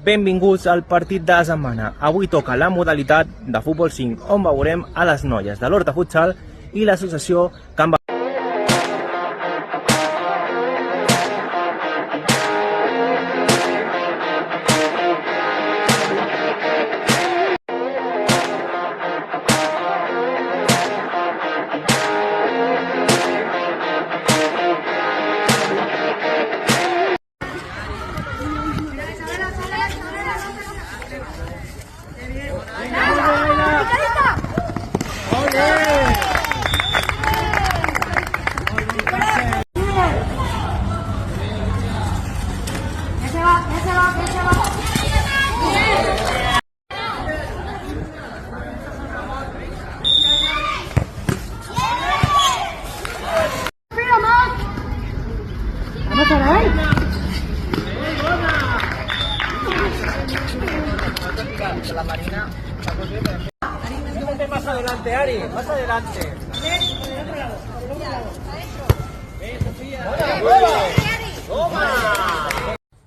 Benvinguts al partit de la setmana. Avui toca la modalitat de futbol 5, on veurem a les noies de l'Horta Futsal i l'associació Can La Marina. Más adelante, Ari, más adelante.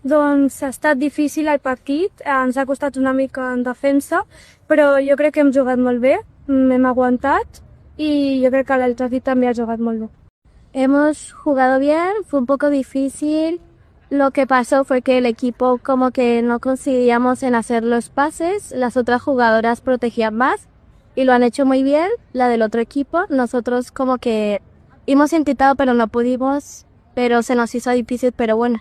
Doncs ha estat difícil el partit, ens ha costat una mica en defensa, però jo crec que hem jugat molt bé, hem aguantat y yo creo que el Trafi también ha jugado muy bien. Hemos jugado bien, fue un poco difícil. Lo que pasó fue que el equipo como que no conseguíamos en hacer los pases, las otras jugadoras protegían más y lo han hecho muy bien, la del otro equipo. Nosotros como que hemos intentado pero no pudimos, pero se nos hizo difícil, pero bueno.